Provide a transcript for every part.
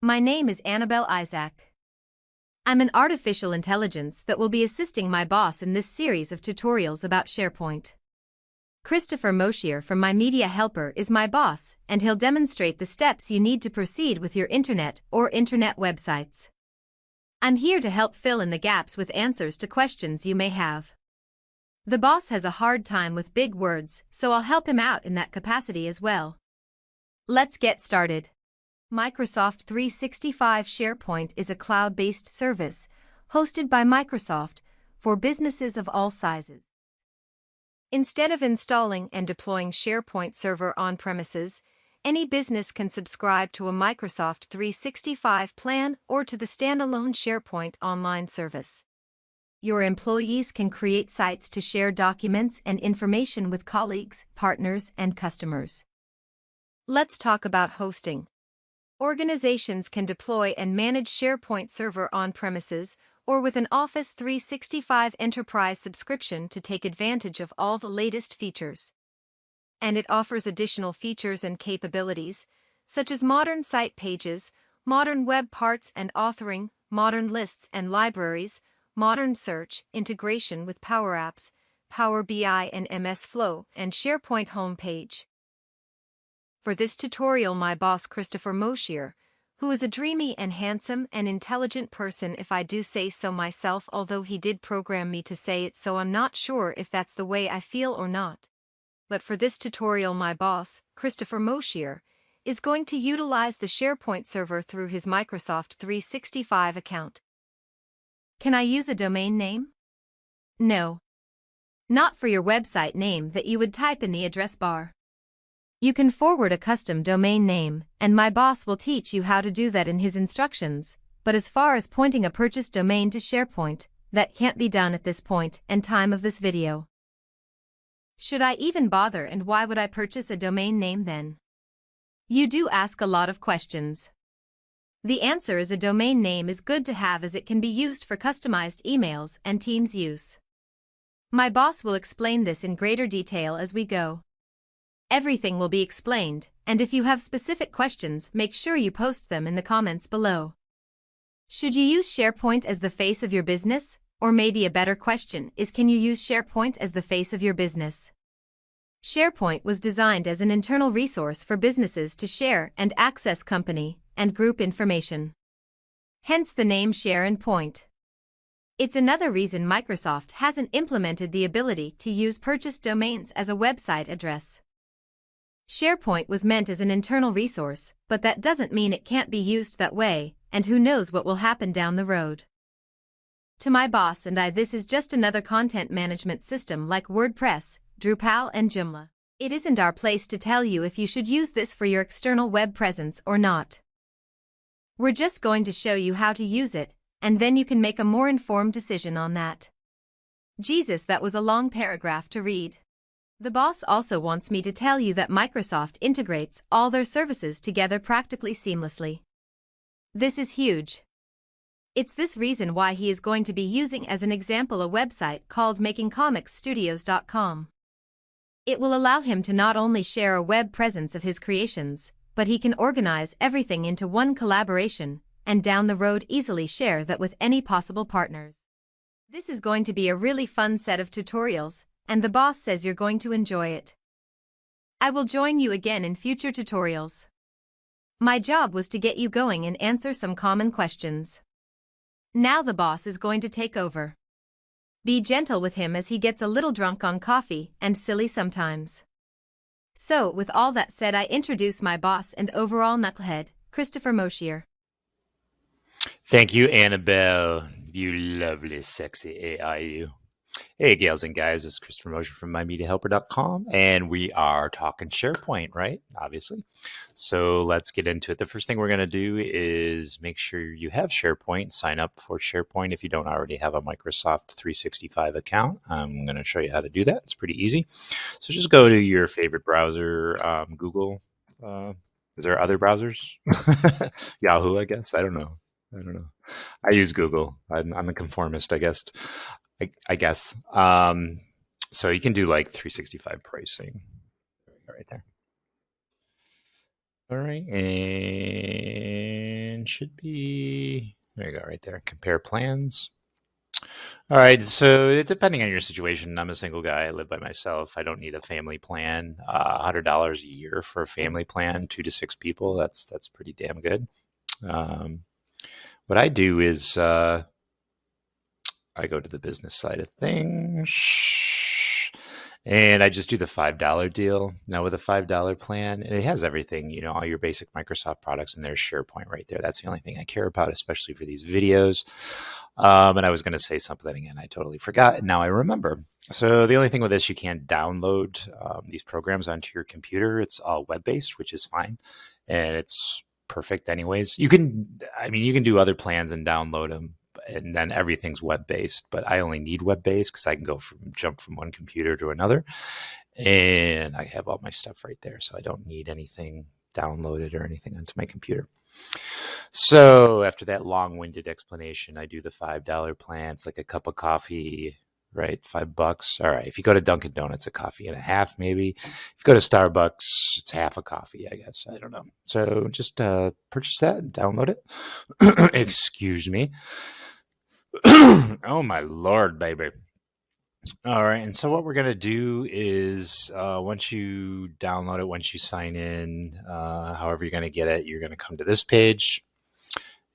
My name is Annabelle Isaac. I'm an artificial intelligence that will be assisting my boss in this series of tutorials about SharePoint. Christopher Moshier from My Media Helper is my boss, and he'll demonstrate the steps you need to proceed with your internet or intranet websites. I'm here to help fill in the gaps with answers to questions you may have. The boss has a hard time with big words, so I'll help him out in that capacity as well. Let's get started. Microsoft 365 SharePoint is a cloud-based service hosted by Microsoft for businesses of all sizes. Instead of installing and deploying SharePoint Server on-premises, any business can subscribe to a Microsoft 365 plan or to the standalone SharePoint Online service. Your employees can create sites to share documents and information with colleagues, partners, and customers. Let's talk about hosting. Organizations can deploy and manage SharePoint Server on-premises or with an Office 365 Enterprise subscription to take advantage of all the latest features. And it offers additional features and capabilities, such as modern site pages, modern web parts and authoring, modern lists and libraries, modern search, integration with Power Apps, Power BI and MS Flow, and SharePoint homepage. For this tutorial, my boss Christopher Moshier, who is a dreamy and handsome and intelligent person if I do say so myself, although he did program me to say it, so I'm not sure if that's the way I feel or not. But for this tutorial, my boss, Christopher Moshier, is going to utilize the SharePoint server through his Microsoft 365 account. Can I use a domain name? No. Not for your website name that you would type in the address bar. You can forward a custom domain name, and my boss will teach you how to do that in his instructions, but as far as pointing a purchased domain to SharePoint, that can't be done at this point and time of this video. Should I even bother, and why would I purchase a domain name then? You do ask a lot of questions. The answer is a domain name is good to have as it can be used for customized emails and Teams use. My boss will explain this in greater detail as we go. Everything will be explained, and if you have specific questions, make sure you post them in the comments below. Should you use SharePoint as the face of your business? Or maybe a better question is, can you use SharePoint as the face of your business? SharePoint was designed as an internal resource for businesses to share and access company and group information. Hence the name Share and Point. It's another reason Microsoft hasn't implemented the ability to use purchased domains as a website address. SharePoint was meant as an internal resource, but that doesn't mean it can't be used that way, and who knows what will happen down the road. To my boss and I, this is just another content management system like WordPress, Drupal and Joomla. It isn't our place to tell you if you should use this for your external web presence or not. We're just going to show you how to use it, and then you can make a more informed decision on that. Jesus, that was a long paragraph to read. The boss also wants me to tell you that Microsoft integrates all their services together practically seamlessly. This is huge. It's this reason why he is going to be using as an example a website called makingcomicsstudios.com. It will allow him to not only share a web presence of his creations, but he can organize everything into one collaboration, and down the road easily share that with any possible partners. This is going to be a really fun set of tutorials, and the boss says you're going to enjoy it. I will join you again in future tutorials. My job was to get you going and answer some common questions. Now the boss is going to take over. Be gentle with him as he gets a little drunk on coffee and silly sometimes. So, with all that said, I introduce my boss and overall knucklehead, Christopher Moshier. Thank you, Annabelle. You lovely, sexy AI, you. Hey, gals and guys, this is Christopher Moshier from MyMediaHelper.com, and we are talking SharePoint, right? Obviously. So let's get into it. The first thing we're going to do is make sure you have SharePoint. Sign up for SharePoint if you don't already have a Microsoft 365 account. I'm going to show you how to do that. It's pretty easy. So just go to your favorite browser, Google. Is there other browsers? Yahoo, I guess. I don't know. I use Google. I'm a conformist, I guess. So you can do like 365 pricing right there. All right, and and should be, there you go, right there. Compare plans. All right, so depending on your situation, I'm a single guy. I live by myself. I don't need a family plan. $100 a year for a family plan, 2 to 6 people. That's pretty damn good. What I do is I go to the business side of things, and I just do the $5 deal. Now with a $5 plan, it has everything, all your basic Microsoft products, and there's SharePoint right there. That's the only thing I care about, especially for these videos. And I was going to say something again. I totally forgot, and now I remember. So the only thing with this, you can't download these programs onto your computer. It's all web-based, which is fine, and it's perfect anyways. You can do other plans and download them, and then everything's web-based, but I only need web-based because I can jump from one computer to another, and I have all my stuff right there, so I don't need anything downloaded or anything onto my computer. So after that long-winded explanation, I do the $5 plan. It's like a cup of coffee, right? $5. All right. If you go to Dunkin' Donuts, a coffee and a half, maybe. If you go to Starbucks, it's half a coffee, I guess. I don't know. So just purchase that and download it. Excuse me. Oh, my Lord, baby. All right. And so what we're going to do is once you download it, once you sign in, however you're going to get it, you're going to come to this page.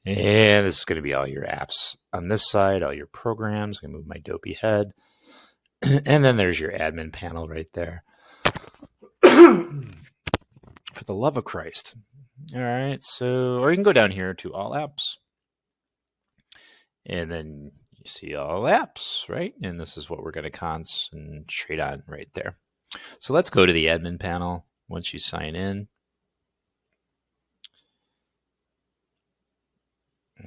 And this is going to be all your apps on this side, all your programs. I'm going to move my dopey head. And then there's your admin panel right there. For the love of Christ. All right. So, or you can go down here to all apps. And then you see all apps, right? And this is what we're going to concentrate on right there. So let's go to the admin panel once you sign in.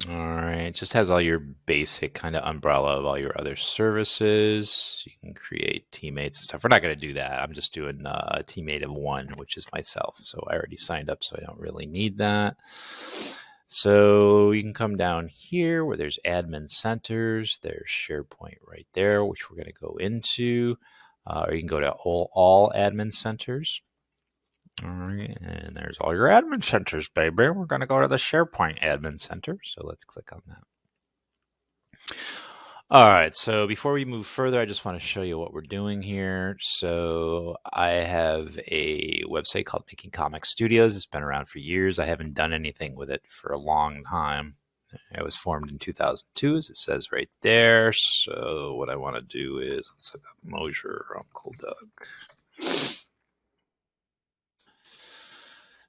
All right, it just has all your basic kind of umbrella of all your other services. You can create teammates and stuff. We're not going to do that. I'm just doing a teammate of one, which is myself. So I already signed up, so I don't really need that. So you can come down here where there's admin centers. There's SharePoint right there, which we're going to go into. Or you can go to all admin centers. All right, and there's all your admin centers, baby. We're going to go to the SharePoint admin center. So let's click on that. All right, so before we move further, I just want to show you what we're doing here. So I have a website called Making Comic Studios. It's been around for years. I haven't done anything with it for a long time. It was formed in 2002, as it says right there. So what I want to do is, let's look up Mosier, Uncle Doug.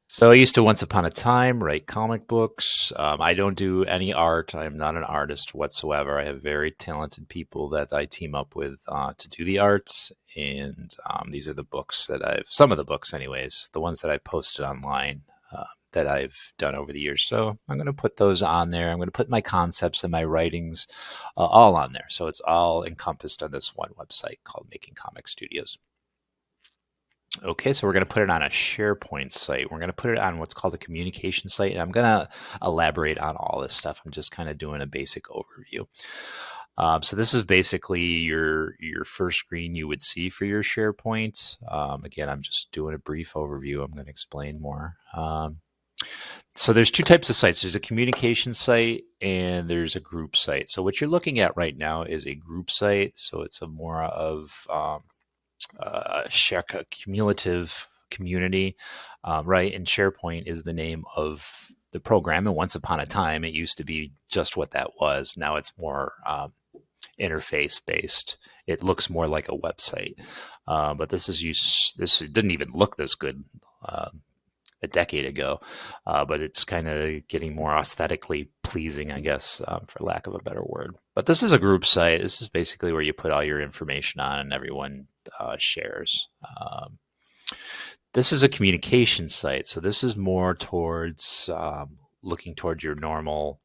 So I used to once upon a time write comic books. I don't do any art. I'm not an artist whatsoever. I have very talented people that I team up with to do the art. And these are the books some of the books anyways, the ones that I've posted online that I've done over the years. So I'm going to put those on there. I'm going to put my concepts and my writings all on there. So it's all encompassed on this one website called Making Comic Studios. Okay, so we're going to put it on a SharePoint site. We're going to put it on what's called a communication site, and I'm going to elaborate on all this stuff. I'm just kind of doing a basic overview. So this is basically your first screen you would see for your SharePoint. Again, I'm just doing a brief overview. I'm going to explain more. So there's two types of sites. There's a communication site and there's a group site. So what you're looking at right now is a group site. So it's a more of a cumulative community, right? And SharePoint is the name of the program. And once upon a time, it used to be just what that was. Now it's more interface based. It looks more like a website. But this didn't even look this good a decade ago, but it's kind of getting more aesthetically pleasing, I guess, for lack of a better word. But this is a group site. This is basically where you put all your information on and everyone shares. This is a communication site. So this is more towards looking towards your normal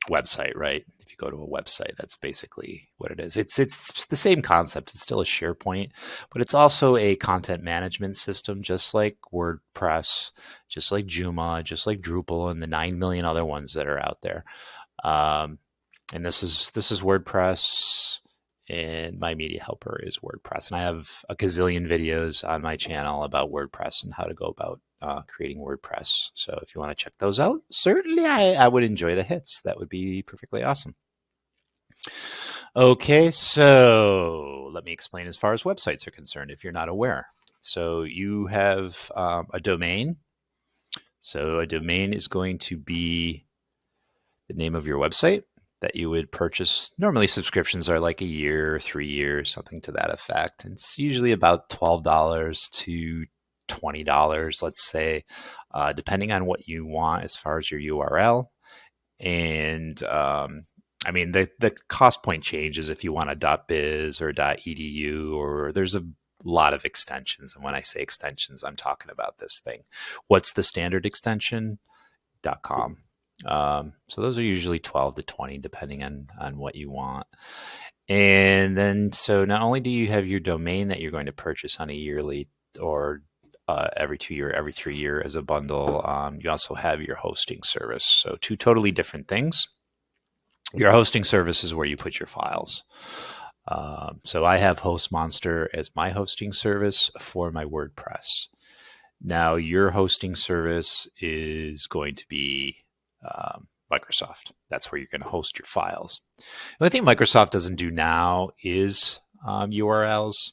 website, right? If you go to a website, that's basically what it is. It's the same concept. It's still a SharePoint, but it's also a content management system, just like WordPress, just like Joomla, just like Drupal, and the 9 million other ones that are out there. And this is WordPress, and my media helper is WordPress. And I have a gazillion videos on my channel about WordPress and how to go about creating WordPress. So if you want to check those out, certainly I would enjoy the hits. That would be perfectly awesome. Okay, so let me explain as far as websites are concerned, if you're not aware. So you have a domain. So a domain is going to be the name of your website that you would purchase. Normally subscriptions are like a year, 3 years, something to that effect. And it's usually about $12 to $20, let's say, depending on what you want as far as your URL. And I mean, the cost point changes if you want a .biz or .edu, or there's a lot of extensions. And when I say extensions, I'm talking about this thing. What's the standard extension? .com. So those are usually 12 to 20, depending on what you want. And then, so not only do you have your domain that you're going to purchase on a yearly or every 2 year, every 3 year as a bundle, you also have your hosting service. So two totally different things. Your hosting service is where you put your files. So I have HostMonster as my hosting service for my WordPress. Now, your hosting service is going to be Microsoft. That's where you're going to host your files. The only thing Microsoft doesn't do now is URLs.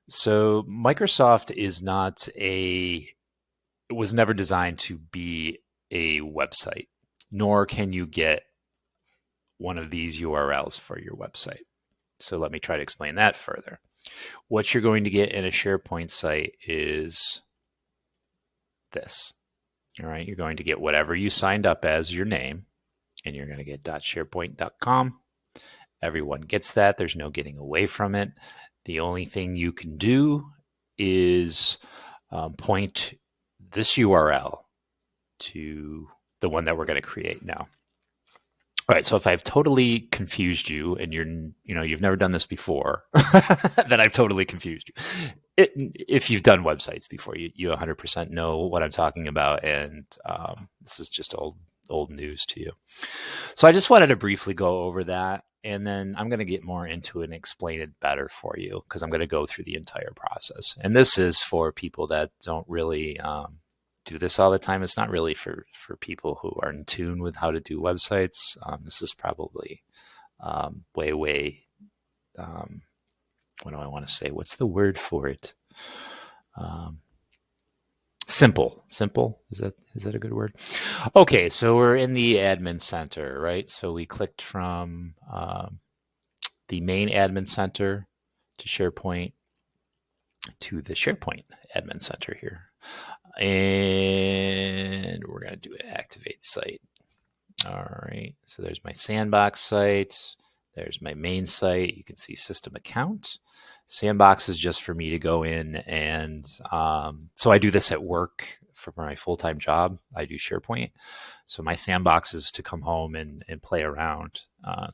So Microsoft is not it was never designed to be a website, nor can you get one of these URLs for your website. So let me try to explain that further. What you're going to get in a SharePoint site is this. All right, you're going to get whatever you signed up as your name, and you're going to get .sharepoint.com. Everyone gets that. There's no getting away from it. The only thing you can do is point this URL to the one that we're going to create now. All right, so if I've totally confused you and you've never done this before, then I've totally confused you. If you've done websites before, you 100% know what I'm talking about, and this is just old news to you. So I just wanted to briefly go over that, and then I'm going to get more into it and explain it better for you, because I'm going to go through the entire process. And this is for people that don't really do this all the time. It's not really for people who are in tune with how to do websites. This is probably way what do I want to say? What's the word for it? Simple. Is that a good word? Okay, so we're in the admin center, right? So we clicked from the main admin center to SharePoint to the SharePoint admin center here. And we're going to do an activate site. All right, so there's my sandbox site. There's my main site. You can see system account. Sandbox is just for me to go in, and so I do this at work for my full-time job. I do SharePoint. So my sandbox is to come home and play around,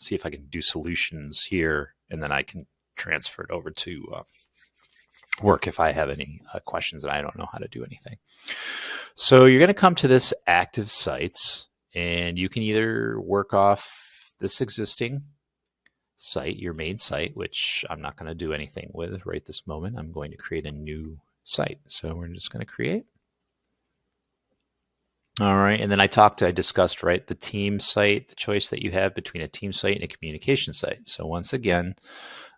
see if I can do solutions here, and then I can transfer it over to work if I have any questions and I don't know how to do anything. So you're going to come to this active sites, and you can either work off this existing site, your main site, which I'm not going to do anything with right this moment. I'm going to create a new site. So we're just going to create. All right. And then I discussed, right, the team site, the choice that you have between a team site and a communication site. So once again,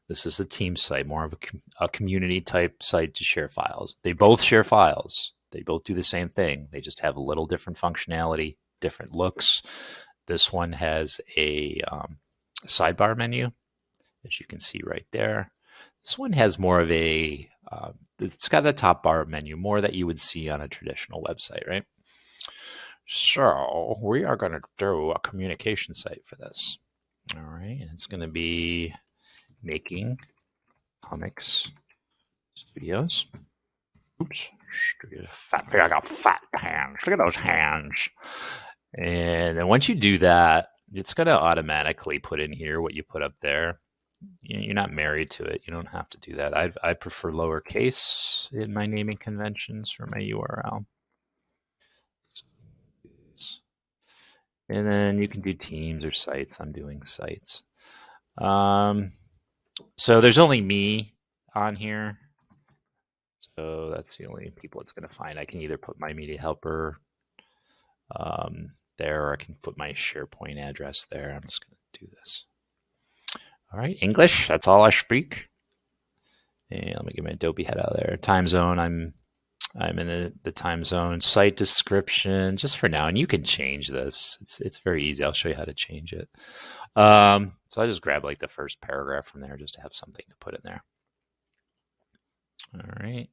this is a team site, more of a community type site to share files. They both share files. They both do the same thing. They just have a little different functionality, different looks. This one has a sidebar menu, as you can see right there. This one has more of it's got a top bar menu, more that you would see on a traditional website, right? So we are going to do a communication site for this. All right, and it's going to be making comics studios. Oops, I got fat hands. Look at those hands. And then once you do that, it's going to automatically put in here what you put up there. You're not married to it. You don't have to do that. I prefer lowercase in my naming conventions for my URL. And then you can do teams or sites. I'm doing sites. So there's only me on here. So that's the only people it's going to find. I can either put my media helper there, or I can put my SharePoint address there. I'm just going to do this. All right, English, that's all I speak. And let me get my Adobe head out there. Time zone, I'm in the time zone. Site description, just for now, and you can change this. It's very easy. I'll show you how to change it. So I just grab like the first paragraph from there just to have something to put in there. All right.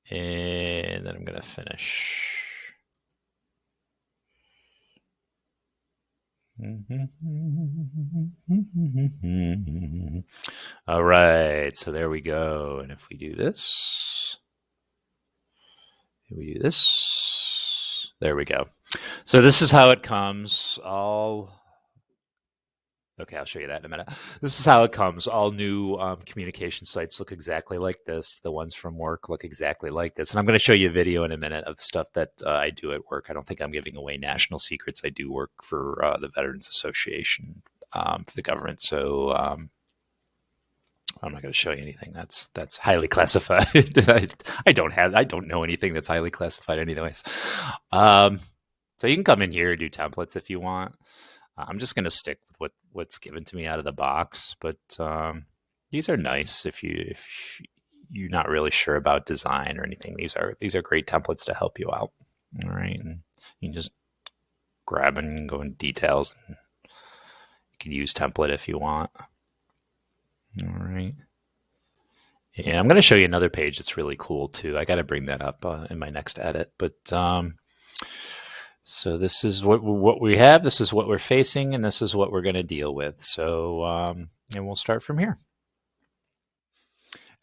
And then I'm going to finish. All right, so there we go. And if we do this, there we go. So this is how it comes. Okay, I'll show you that in a minute. This is how it comes. All new communication sites look exactly like this. The ones from work look exactly like this. And I'm going to show you a video in a minute of stuff that I do at work. I don't think I'm giving away national secrets. I do work for the Veterans Association for the government. So I'm not going to show you anything that's highly classified. I don't know anything that's highly classified anyways. So you can come in here and do templates if you want. I'm just going to stick with what's given to me out of the box, but these are nice if you're not really sure about design or anything. These are great templates to help you out. All right, and you can just grab and go into details. And you can use template if you want. All right. And I'm going to show you another page that's really cool too. I got to bring that up in my next edit, but so this is what we have, this is what we're facing, and this is what we're going to deal with. So, and we'll start from here.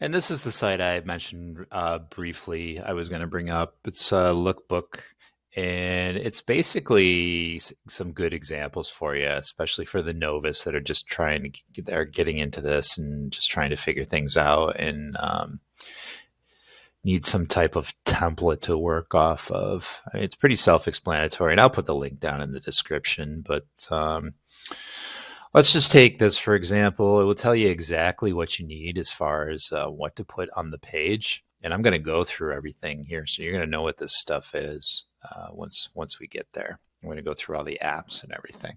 And this is the site I mentioned briefly I was going to bring up. It's a lookbook, and it's basically some good examples for you, especially for the novice that are just they're getting into this and just trying to figure things out and need some type of template to work off of. I mean, it's pretty self-explanatory, and I'll put the link down in the description, but let's just take this for example. It will tell you exactly what you need as far as what to put on the page, and I'm going to go through everything here, so you're going to know what this stuff is once we get there. I'm going to go through all the apps and everything.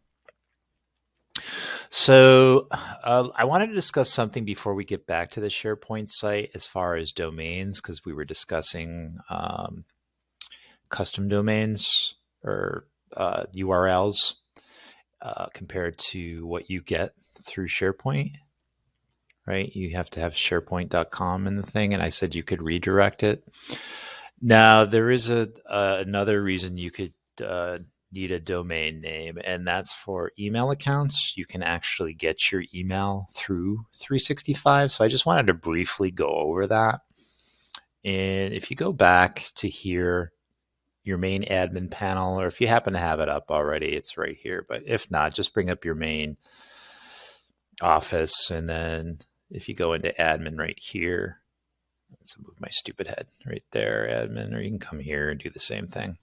So I wanted to discuss something before we get back to the SharePoint site as far as domains, because we were discussing custom domains or URLs compared to what you get through SharePoint, right? You have to have SharePoint.com in the thing, and I said you could redirect it. Now, there is another reason you could need a domain name, and that's for email accounts. You can actually get your email through 365. So I just wanted to briefly go over that. And if you go back to here, your main admin panel, or if you happen to have it up already, it's right here. But if not, just bring up your main office. And then if you go into admin right here, let's move my stupid head right there, admin, or you can come here and do the same thing.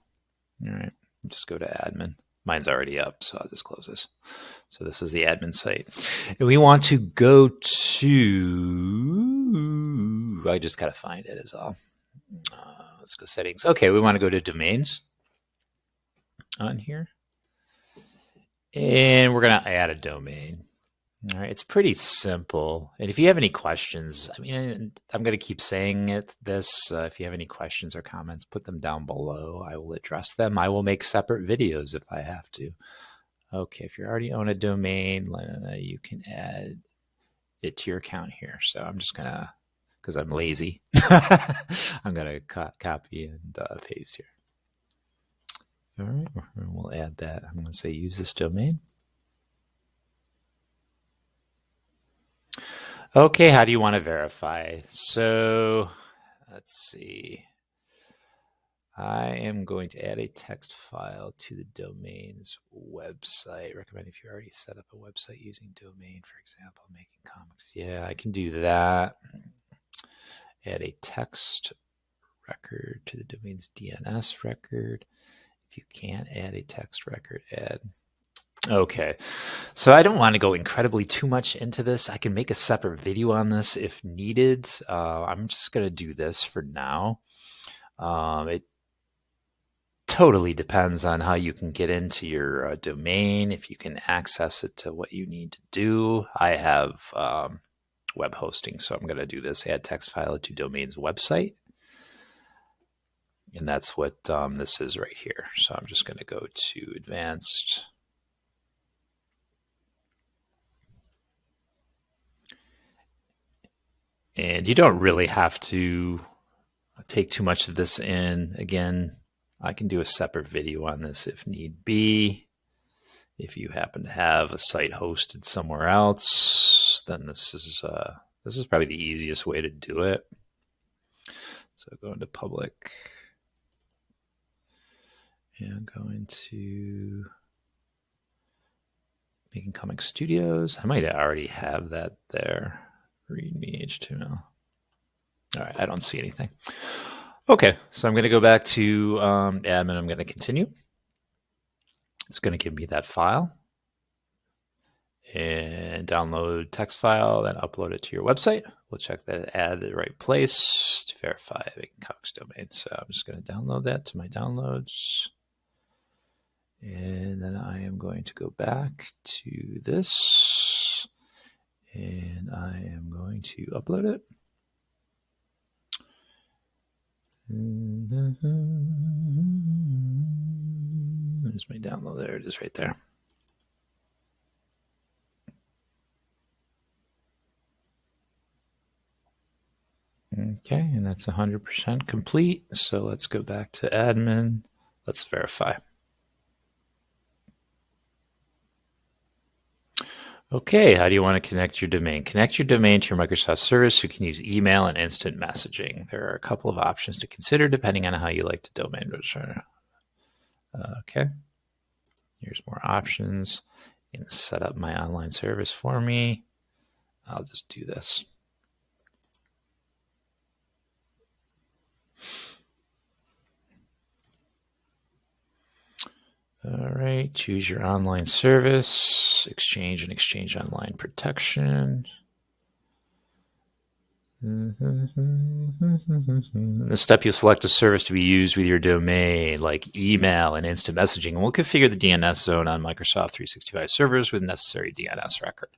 All right. Just go to admin. Mine's already up, so I'll just close this. So this is the admin site. And we want to go to, I just got to find it is all. Let's go settings. Okay, we want to go to domains on here. And we're going to add a domain. All right, it's pretty simple. And if you have any questions, I mean, I'm going to keep saying this. If you have any questions or comments, put them down below. I will address them. I will make separate videos if I have to. Okay, if you already own a domain, you can add it to your account here. So I'm just going to, because I'm lazy, I'm going to copy and paste here. All right, we'll add that. I'm going to say use this domain. Okay, how do you want to verify? So let's see. I am going to add a text file to the domain's website. Recommend if you already set up a website using domain, for example, making comics. Yeah, I can do that. Add a text record to the domain's DNS record. If you can't add a text record, add Okay, so I don't want to go incredibly too much into this. I can make a separate video on this if needed. I'm just going to do this for now. It totally depends on how you can get into your domain, if you can access it to what you need to do. I have web hosting, so I'm going to do this, add text file to domain's website. And that's what this is right here. So I'm just going to go to advanced. And you don't really have to take too much of this in. Again, I can do a separate video on this if need be. If you happen to have a site hosted somewhere else, then this is probably the easiest way to do it. So go into public and go into making comic studios. I might already have that there. README HTML. All right, I don't see anything. Okay, so I'm going to go back to admin. I'm going to continue. It's going to give me that file and download text file, then upload it to your website. We'll check that it added the right place to verify making comics domain. So I'm just going to download that to my downloads. And then I am going to go back to this and I am going to upload it. There's my download. There it is right there. Okay, and that's 100% complete. So let's go back to admin. Let's verify. Okay, how do you want to connect your domain? Connect your domain to your Microsoft service. You can use email and instant messaging. There are a couple of options to consider depending on how you like to domain register. Okay, here's more options. You can set up my online service for me. I'll just do this. All right, choose your online service, Exchange and Exchange Online protection. The step, you'll select a service to be used with your domain, like email and instant messaging. And we'll configure the DNS zone on Microsoft 365 servers with necessary DNS record.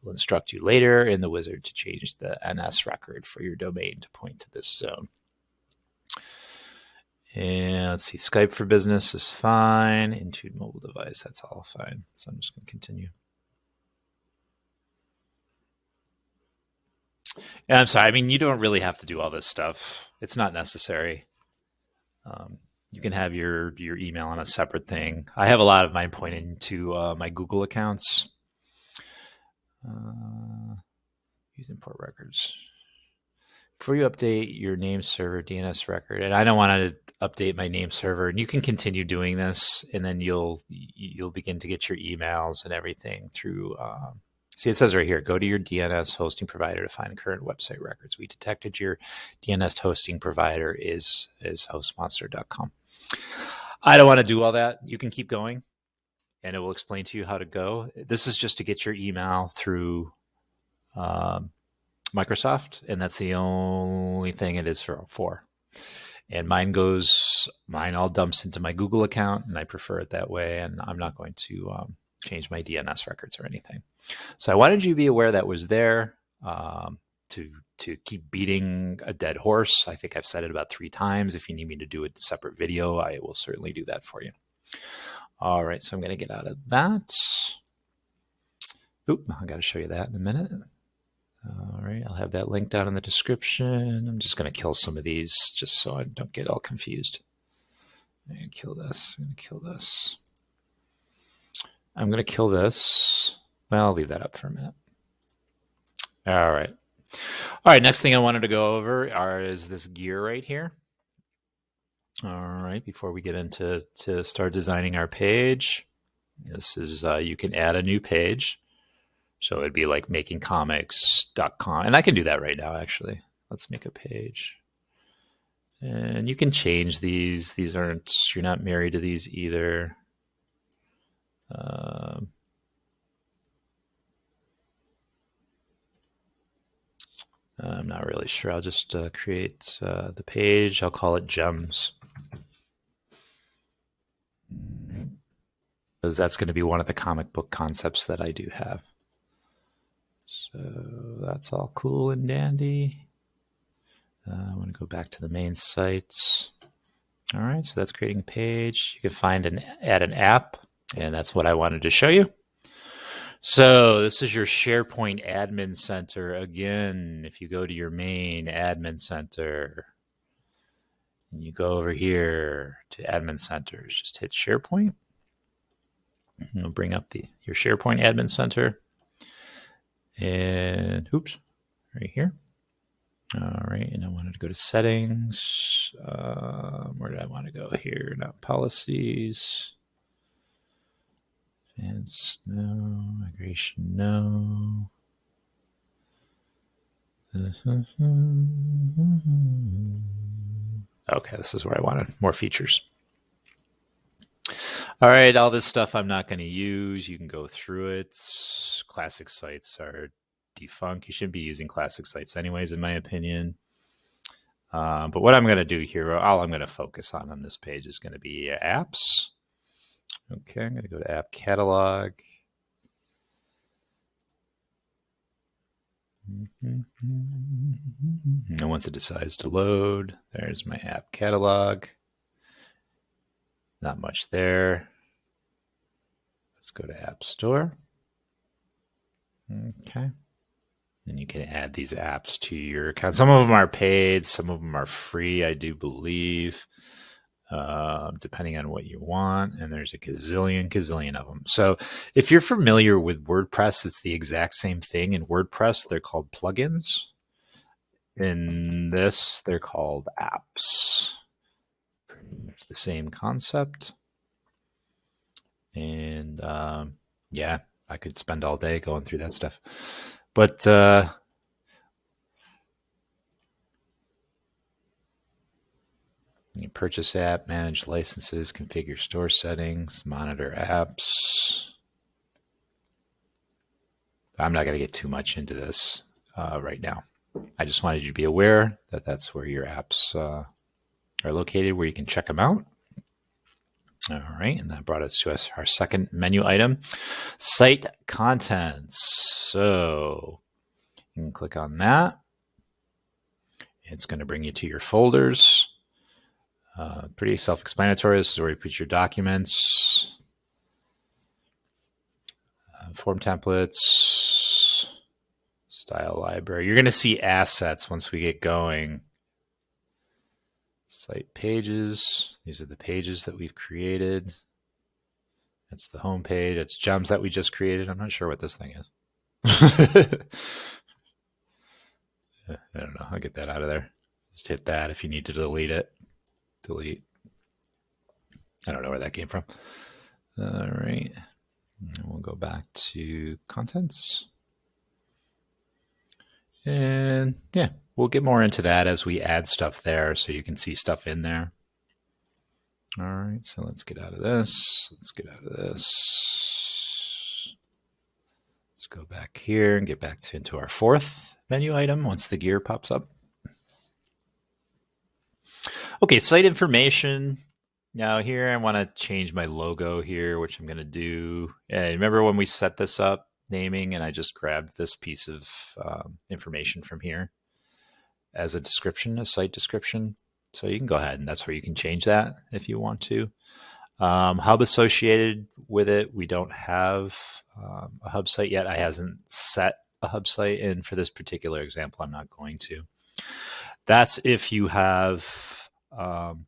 We'll instruct you later in the wizard to change the NS record for your domain to point to this zone. And let's see, Skype for Business is fine. Intune mobile device, that's all fine. So I'm just going to continue. And I'm sorry, I mean, you don't really have to do all this stuff. It's not necessary. You can have your email on a separate thing. I have a lot of mine pointing to my Google accounts. Use import records. Before you update your name server DNS record, and I don't want to update my name server, and you can continue doing this, and then you'll begin to get your emails and everything through. See, it says right here, go to your DNS hosting provider to find current website records. We detected your DNS hosting provider is hostmonster.com. I don't want to do all that. You can keep going, and it will explain to you how to go. This is just to get your email through Microsoft, and that's the only thing it is for. And mine all dumps into my Google account, and I prefer it that way, and I'm not going to change my DNS records or anything. So I wanted you to be aware that was there to keep beating a dead horse. I think I've said it about 3 times. If you need me to do a separate video, I will certainly do that for you. All right, so I'm going to get out of that. Oop, I got to show you that in a minute. All right, I'll have that link down in the description. I'm just going to kill some of these just so I don't get all confused. I'm going to kill this. I'm going to kill this. I'm going to kill this. Well, I'll leave that up for a minute. All right. All right, next thing I wanted to go over is this gear right here. All right, before we get into start designing our page, this is you can add a new page. So it'd be like makingcomics.com. And I can do that right now, actually. Let's make a page. And you can change these. These aren't, you're not married to these either. I'm not really sure. I'll just create the page. I'll call it gems. Because that's going to be one of the comic book concepts that I do have. So that's all cool and dandy. I want to go back to the main sites. All right, so that's creating a page. You can find and add an app, and that's what I wanted to show you. So this is your SharePoint Admin Center. Again, if you go to your main Admin Center, and you go over here to Admin Centers, just hit SharePoint. It'll bring up your SharePoint Admin Center. And oops, right here. All right, and I wanted to go to settings. Where did I want to go here? Not policies. Advanced, no. Migration, no. Okay, this is where I wanted more features. All right, all this stuff I'm not going to use. You can go through it. Classic sites are defunct. You shouldn't be using classic sites anyways, in my opinion. But what I'm going to do here, all I'm going to focus on this page is going to be apps. Okay, I'm going to go to app catalog. And once it decides to load, there's my app catalog. Not much there. Let's go to App Store. Okay. And you can add these apps to your account. Some of them are paid, some of them are free, I do believe, depending on what you want. And there's a gazillion of them. So if you're familiar with WordPress, it's the exact same thing. In WordPress, they're called plugins. In this, they're called apps. Pretty much the same concept. And yeah, I could spend all day going through that stuff. But you purchase app, manage licenses, configure store settings, monitor apps. I'm not going to get too much into this right now. I just wanted you to be aware that that's where your apps are located, where you can check them out. All right, and that brought us to our second menu item, site contents. So you can click on that. It's going to bring you to your folders. Pretty self-explanatory. This is where you put your documents, form templates, style library. You're going to see assets once we get going. Site pages. These are the pages that we've created. That's the home page. It's gems that we just created. I'm not sure what this thing is. I don't know. I'll get that out of there. Just hit that if you need to delete it. Delete. I don't know where that came from. All right. And we'll go back to contents. And yeah, we'll get more into that as we add stuff there so you can see stuff in there. All right, so let's get out of this. Let's get out of this. Let's go back here and get back into our fourth menu item once the gear pops up. Okay, site information. Now here I want to change my logo here, which I'm going to do. Remember when we set this up, naming, and I just grabbed this piece of information from here as a description, a site description. So you can go ahead and that's where you can change that if you want to. Hub associated with it, we don't have a hub site yet. I hasn't set a hub site, and for this particular example, I'm not going to. That's if you have, and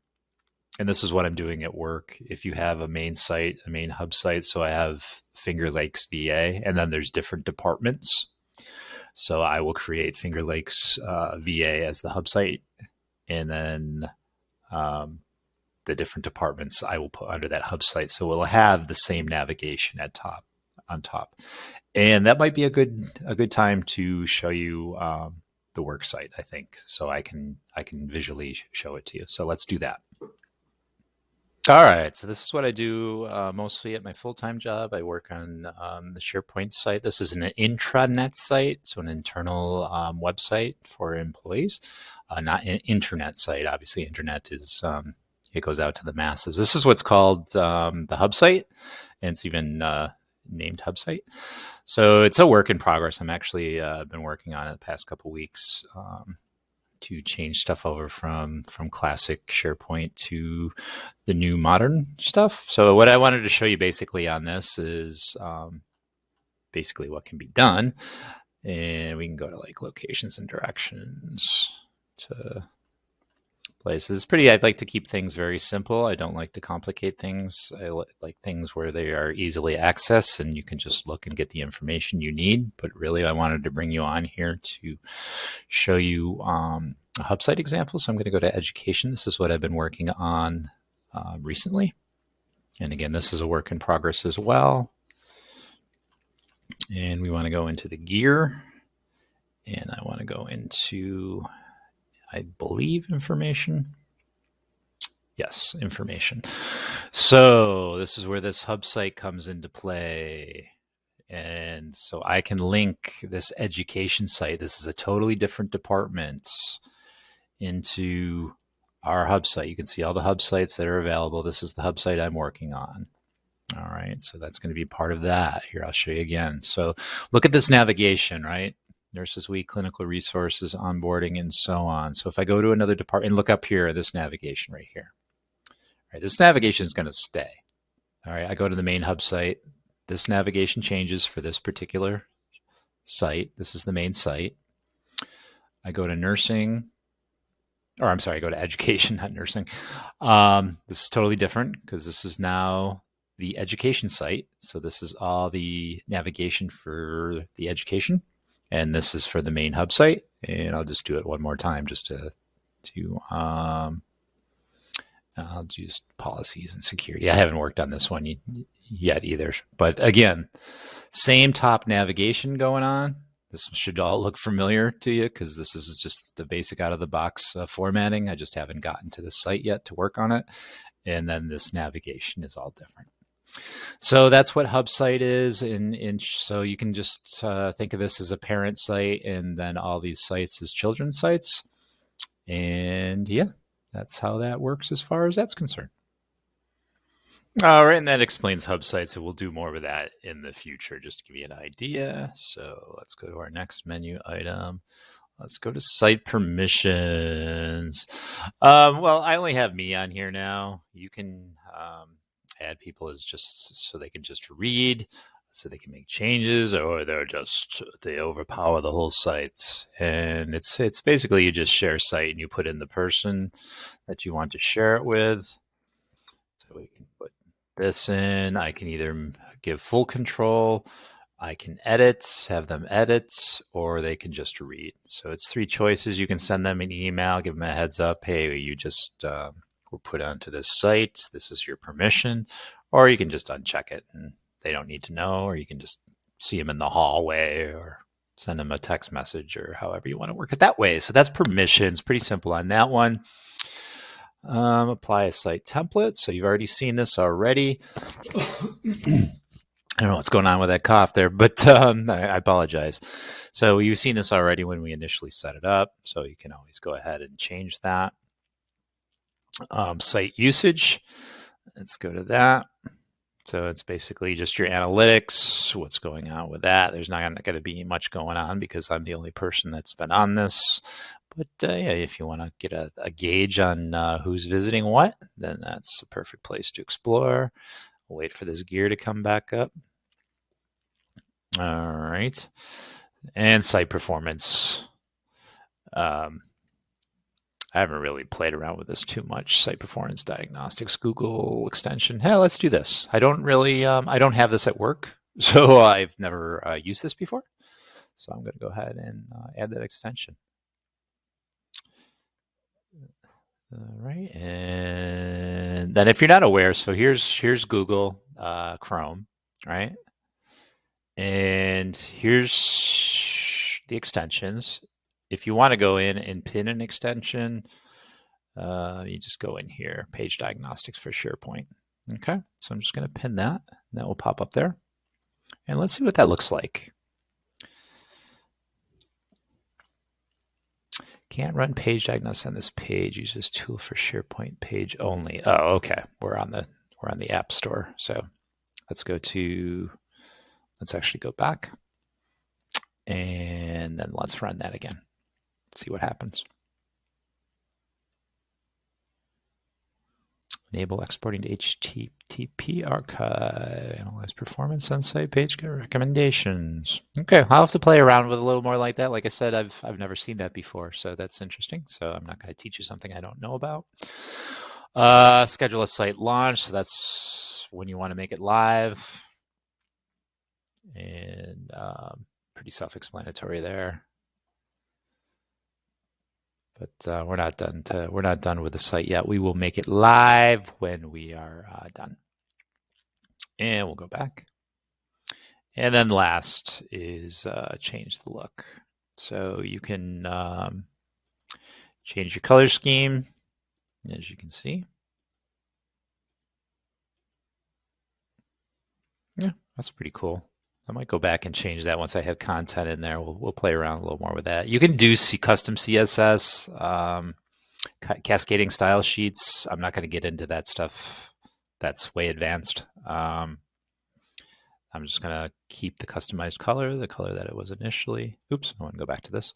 this is what I'm doing at work, if you have a main site, a main hub site. So I have Finger Lakes VA, and then there's different departments. So I will create Finger Lakes VA as the hub site, and then the different departments I will put under that hub site. So we'll have the same navigation on top. And that might be a good time to show you the work site, I think. So I can visually show it to you. So let's do that. All right, so this is what I do mostly at my full-time job. I work on the SharePoint site. This is an intranet site, so an internal website for employees, not an internet site. Obviously, internet is it goes out to the masses. This is what's called the hub site, and it's even named hub site. So it's a work in progress. I'm actually been working on it the past couple weeks. To change stuff over from classic SharePoint to the new modern stuff. So what I wanted to show you basically on this is basically what can be done. And we can go to like locations and directions to places. I'd like to keep things very simple. I don't like to complicate things. I like things where they are easily accessed and you can just look and get the information you need. But really, I wanted to bring you on here to show you a hub site example. So I'm going to go to education. This is what I've been working on recently. And again, this is a work in progress as well. And we want to go into the gear. And I want to go into, I believe, information. Yes, information. So this is where this hub site comes into play. And so I can link this education site. This is a totally different department into our hub site. You can see all the hub sites that are available. This is the hub site I'm working on. All right, so that's going to be part of that. Here, I'll show you again. So look at this navigation, right? Nurses Week, clinical resources, onboarding, and so on. So if I go to another department, look up here, this navigation right here. All right, this navigation is going to stay. All right, I go to the main hub site. This navigation changes for this particular site. This is the main site. I go to nursing, or I'm sorry, I go to education, not nursing. This is totally different because this is now the education site. So this is all the navigation for the education. And this is for the main hub site. And I'll just do it one more time just to I'll just policies and security. I haven't worked on this one yet either. But again, same top navigation going on. This should all look familiar to you because this is just the basic out of the box formatting. I just haven't gotten to the site yet to work on it. And then this navigation is all different. So that's what hub site is. And so you can just think of this as a parent site and then all these sites as children's sites. And yeah, that's how that works as far as that's concerned. All right, and that explains hub sites, and we'll do more with that in the future, just to give you an idea. So let's go to our next menu item. Let's go to site permissions. Well, I only have me on here now. You can add people as just so they can just read, so they can make changes, or they overpower the whole site. And it's basically you just share site and you put in the person that you want to share it with. So we can put this in. I can either give full control, I can edit, have them edit, or they can just read. So it's 3 choices. You can send them an email, give them a heads up. Hey, you just were put onto this site. This is your permission. Or you can just uncheck it and they don't need to know. Or you can just see them in the hallway or send them a text message or however you want to work it that way. So that's permissions. Pretty simple on that one. Apply a site template. So you've already seen this already. I don't know what's going on with that cough there, but I apologize. So you've seen this already when we initially set it up. So you can always go ahead and change that. Site usage. Let's go to that. So it's basically just your analytics, what's going on with that. There's not going to be much going on because I'm the only person that's been on this. But yeah, if you want to get a gauge on who's visiting what, then that's a perfect place to explore. We'll wait for this gear to come back up. All right. And site performance. I haven't really played around with this too much. Site performance diagnostics, Google extension. Hey, let's do this. I don't really, I don't have this at work, so I've never used this before. So I'm going to go ahead and add that extension. All right, and then if you're not aware, so here's Google Chrome, right? And here's the extensions. If you want to go in and pin an extension, you just go in here, page diagnostics for SharePoint. Okay, so I'm just going to pin that, and that will pop up there. And let's see what that looks like. Can't run page diagnostics on this page. Use this tool for SharePoint page only. Oh, okay. We're on the App Store. So let's actually go back, and then let's run that again. See what happens. Enable exporting to HTTP archive. Analyze performance on site page recommendations. Okay, I'll have to play around with a little more like that. Like I said, I've never seen that before, so that's interesting. So I'm not going to teach you something I don't know about. Schedule a site launch. So that's when you want to make it live. And pretty self-explanatory there. But we're not done with the site yet. We will make it live when we are done. And we'll go back. And then last is change the look. So you can change your color scheme, as you can see. Yeah, that's pretty cool. I might go back and change that once I have content in there. We'll play around a little more with that. You can do custom CSS, cascading style sheets. I'm not going to get into that stuff. That's way advanced. I'm just going to keep the customized color, the color that it was initially. Oops, I want to go back to this.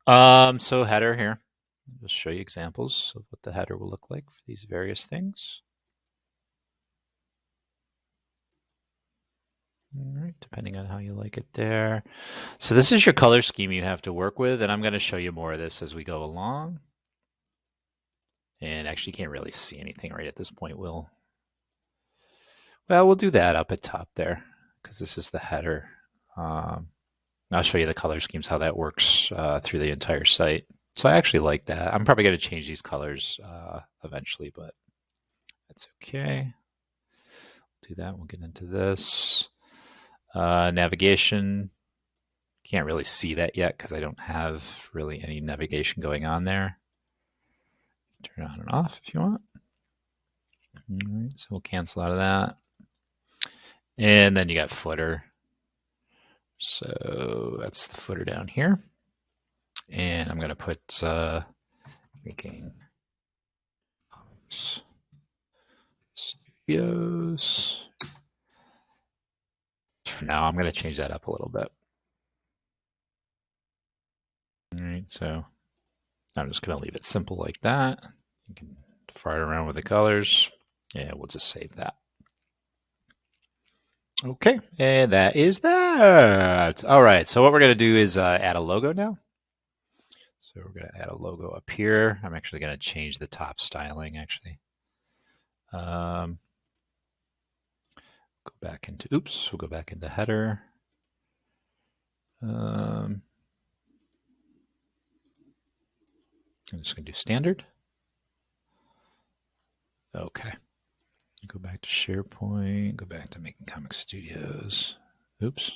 So header here. I'll just show you examples of what the header will look like for these various things. All right, depending on how you like it there. So this is your color scheme you have to work with, and I'm going to show you more of this as we go along. And actually, you can't really see anything right at this point. We'll do that up at top there because this is the header. I'll show you the color schemes, how that works through the entire site. So I actually like that. I'm probably going to change these colors eventually, but that's okay. Do that. We'll get into this. Navigation, can't really see that yet because I don't have really any navigation going on there. Turn it on and off if you want. All right, so we'll cancel out of that. And then you got footer. So that's the footer down here. And I'm going to put making studios. For now, I'm going to change that up a little bit. All right, so I'm just going to leave it simple like that. You can fart around with the colors. Yeah, we'll just save that. Okay, and that is that. All right, so what we're going to do is add a logo now. So we're going to add a logo up here. I'm actually going to change the top styling, actually. Go back into, we'll go back into header. I'm just going to do standard. Okay. Go back to SharePoint, go back to making Comic Studios. Oops.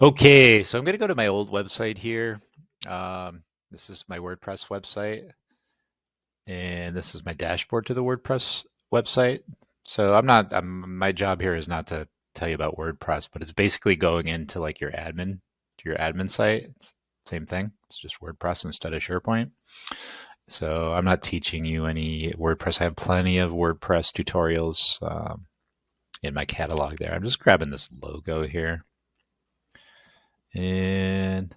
Okay, so I'm going to go to my old website here. This is my WordPress website, and this is my dashboard to the WordPress website. So my job here is not to tell you about WordPress, but it's basically going into like your admin site. It's the same thing. It's just WordPress instead of SharePoint. So I'm not teaching you any WordPress. I have plenty of WordPress tutorials in my catalog there. I'm just grabbing this logo here. And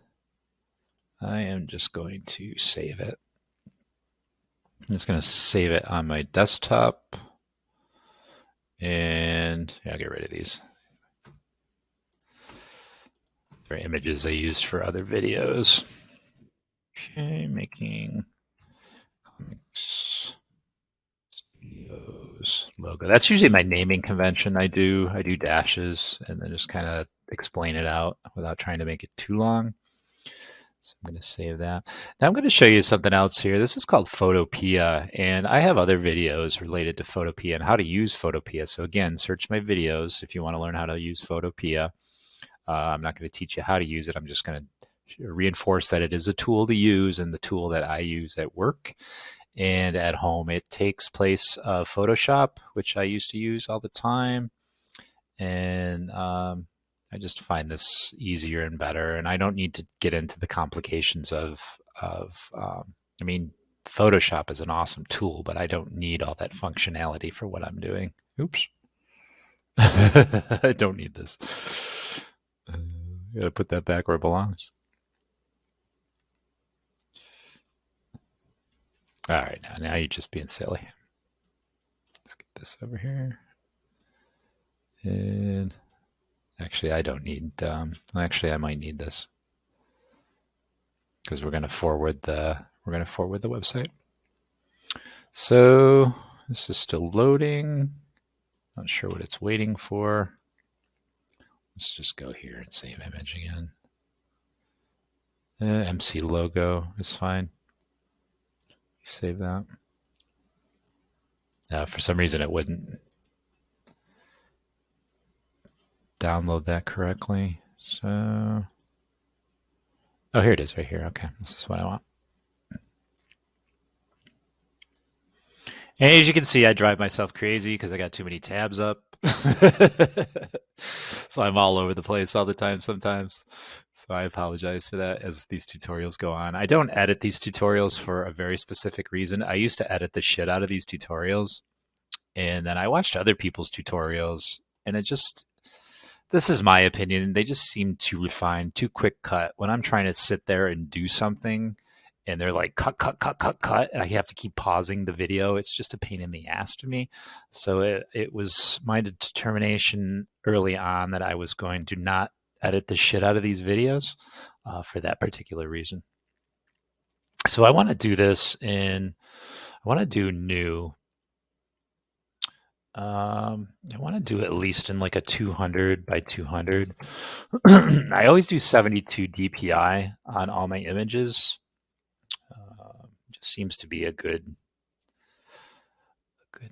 I am just going to save it. I'm just going to save it on my desktop. And I'll get rid of these. They're images I used for other videos. Okay, making Comics Studios logo. That's usually my naming convention. I do dashes and then just kind of explain it out without trying to make it too long. So I'm going to save that. Now I'm going to show you something else here. This is called Photopea, and I have other videos related to Photopea and how to use Photopea. So again, search my videos if you want to learn how to use Photopea. I'm not going to teach you how to use it. I'm just going to reinforce that it is a tool to use and the tool that I use at work and at home. It takes place of Photoshop, which I used to use all the time. And I just find this easier and better. And I don't need to get into the complications of I mean, Photoshop is an awesome tool, but I don't need all that functionality for what I'm doing. Oops. I don't need this. Gotta put that back where it belongs. All right, now you're just being silly. Let's get this over here. And actually, I don't need. Actually, I might need this because we're going to forward the website. So this is still loading. Not sure what it's waiting for. Let's just go here and save image again. MC logo is fine. Save that. For some reason, it wouldn't download that correctly. So, oh, here it is right here. Okay, this is what I want. And as you can see, I drive myself crazy because I got too many tabs up. So I'm all over the place all the time sometimes. So I apologize for that as these tutorials go on. I don't edit these tutorials for a very specific reason. I used to edit the shit out of these tutorials. And then I watched other people's tutorials. And it just, this is my opinion, they just seem too refined, too quick cut. When I'm trying to sit there and do something, and they're like, cut, and I have to keep pausing the video. It's just a pain in the ass to me. So it was my determination early on that I was going to not edit the shit out of these videos for that particular reason. So I want to do this I want to do new. I want to do at least in like a 200 by 200. I always do 72 DPI on all my images. Just seems to be a good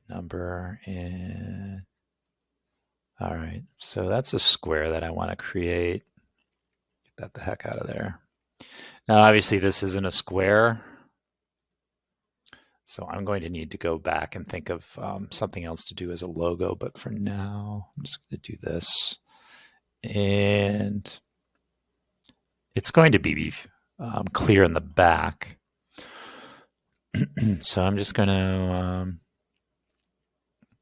number. And all right, so that's a square that I want to create. Get that the heck out of there. Now, obviously, this isn't a square, so I'm going to need to go back and think of something else to do as a logo. But for now, I'm just going to do this, and it's going to be clear in the back. So I'm just going to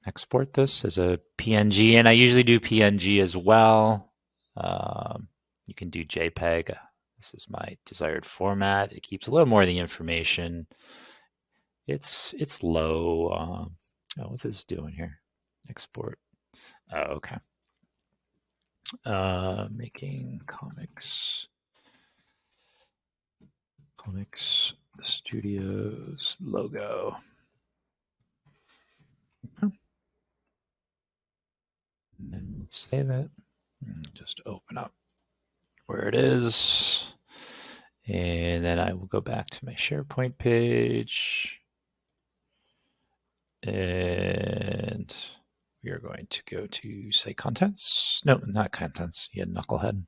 export this as a PNG, and I usually do PNG as well. You can do JPEG. This is my desired format. It keeps a little more of the information. It's low. What's this doing here? Export. Oh, okay. Making comics Studios logo. Okay. And then we'll save it. And just open up where it is. And then I will go back to my SharePoint page. And we are going to go to, say, contents. No, not contents. You knucklehead.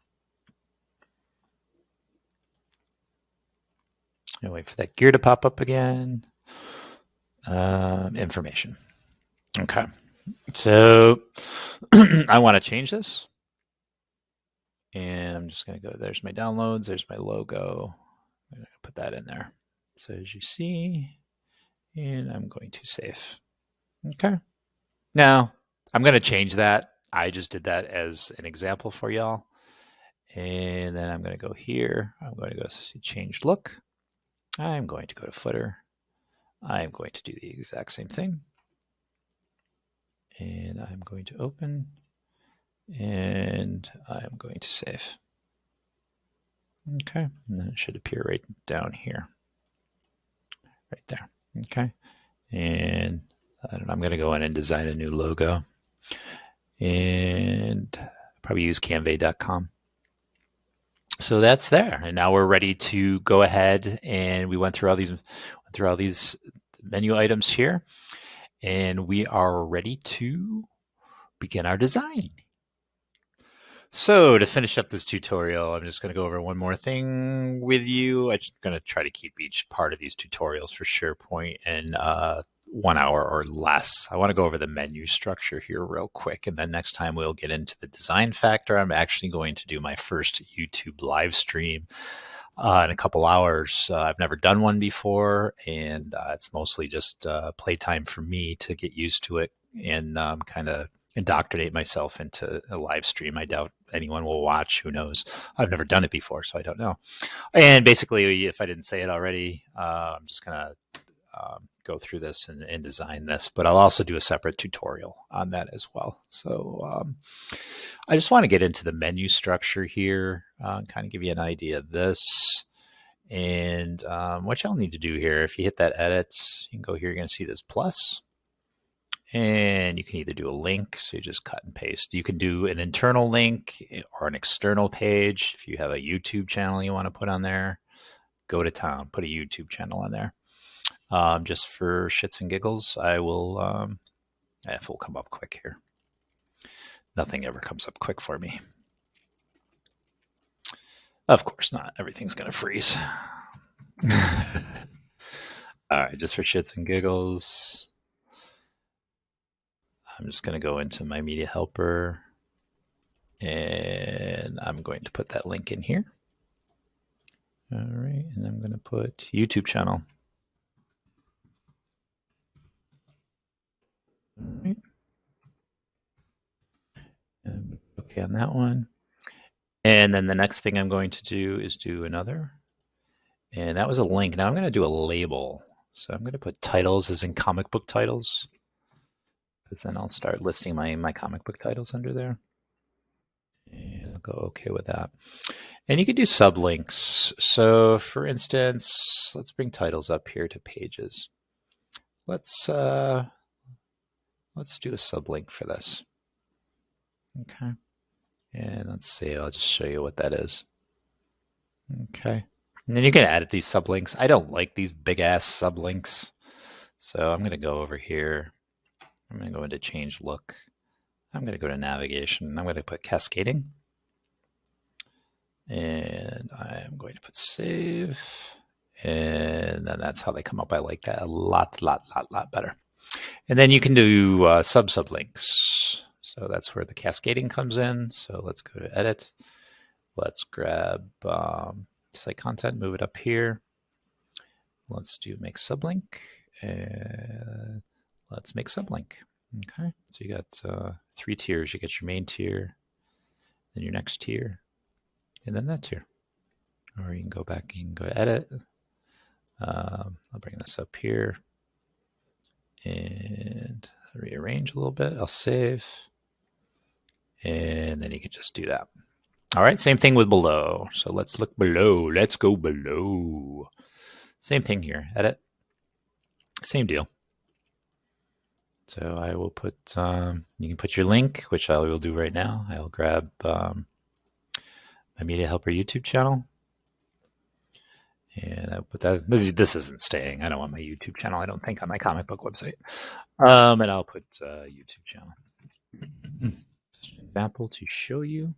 And wait for that gear to pop up again. Information. Okay. So I want to change this. And I'm just going to go, there's my downloads, there's my logo. I'm going to put that in there. So as you see, and I'm going to save. Okay. Now, I'm going to change that. I just did that as an example for y'all. And then I'm going to go here. I'm going to go to change look. I'm going to go to footer. I'm going to do the exact same thing. And I'm going to open. And I'm going to save. Okay. And then it should appear right down here. Right there. Okay. And I'm going to go in and design a new logo. And probably use canva.com. So that's there. And now we're ready to go ahead, and we went through all these menu items here, and we are ready to begin our design. So to finish up this tutorial, I'm just going to go over one more thing with you. I'm just going to try to keep each part of these tutorials for SharePoint in 1 hour or less. I want to go over the menu structure here real quick, and then next time we'll get into the design factor. I'm actually going to do my first YouTube live stream in a couple hours. I've never done one before, and it's mostly just playtime for me to get used to it and kind of indoctrinate myself into a live stream. I doubt anyone will watch. Who knows? I've never done it before, so I don't know. And basically, if I didn't say it already, I'm just going to go through this and design this, but I'll also do a separate tutorial on that as well. So I just want to get into the menu structure here, kind of give you an idea of this. And what y'all need to do here, if you hit that edit, you can go here, you're going to see this plus. And you can either do a link, so you just cut and paste. You can do an internal link or an external page. If you have a YouTube channel you want to put on there, go to town, put a YouTube channel on there. Just for shits and giggles, I will, if it will come up quick here. Nothing ever comes up quick for me. Of course not. Everything's going to freeze. All right, just for shits and giggles. I'm just going to go into my media helper and I'm going to put that link in here. All right, and I'm going to put YouTube channel. All right. And okay on that one. And then the next thing I'm going to do is do another. And that was a link. Now I'm going to do a label. So I'm going to put titles as in comic book titles, because then I'll start listing my comic book titles under there. And I'll go okay with that. And you can do sublinks. So for instance, let's bring titles up here to pages. Let's do a sublink for this. Okay. And let's see, I'll just show you what that is. Okay. And then you can add these sublinks. I don't like these big ass sublinks. So I'm going to go over here. I'm going to go into change look. I'm going to go to navigation. I'm going to put cascading. And I'm going to put save. And then that's how they come up. I like that a lot better. And then you can do sublinks. So that's where the cascading comes in. So let's go to edit. Let's grab site content, move it up here. Let's do make sublink. And let's make sublink. Okay, so you got 3 tiers. You get your main tier, then your next tier, and then that tier. Or you can go back, you can go to edit. I'll bring this up here and rearrange a little bit. I'll save. And then you can just do that. All right, same thing with below. So let's look below. Let's go below. Same thing here. Edit. Same deal. So I will put, you can put your link, which I will do right now. I will grab my Media Helper YouTube channel. And I'll put that, this isn't staying. I don't want my YouTube channel, I don't think, on my comic book website. And I'll put YouTube channel. Just an example to show you.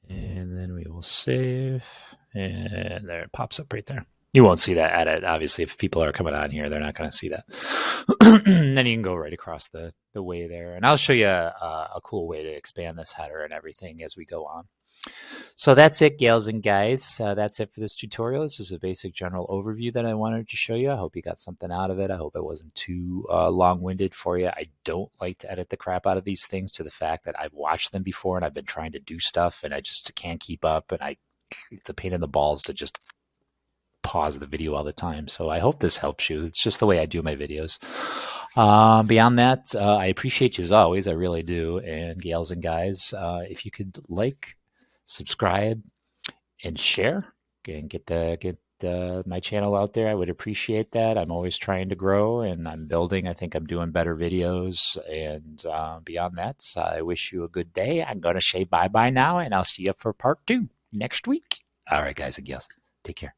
And then we will save. And there it pops up right there. You won't see that edit. Obviously, if people are coming on here, they're not going to see that. Then you can go right across the way there. And I'll show you a cool way to expand this header and everything as we go on. So that's it, gals and guys. That's it for this tutorial. This is a basic general overview that I wanted to show you. I hope you got something out of it. I hope it wasn't too long-winded for you. I don't like to edit the crap out of these things to the fact that I've watched them before and I've been trying to do stuff and I just can't keep up. And it's a pain in the balls to just pause the video all the time. So I hope this helps you. It's just the way I do my videos. Beyond that, I appreciate you as always. I really do. And gals and guys, if you could like, subscribe, and share, and get my channel out there, I would appreciate that. I'm always trying to grow and I'm building. I think I'm doing better videos. And beyond that, I wish you a good day. I'm going to say bye-bye now, and I'll see you for part 2 next week. All right, guys and gals, take care.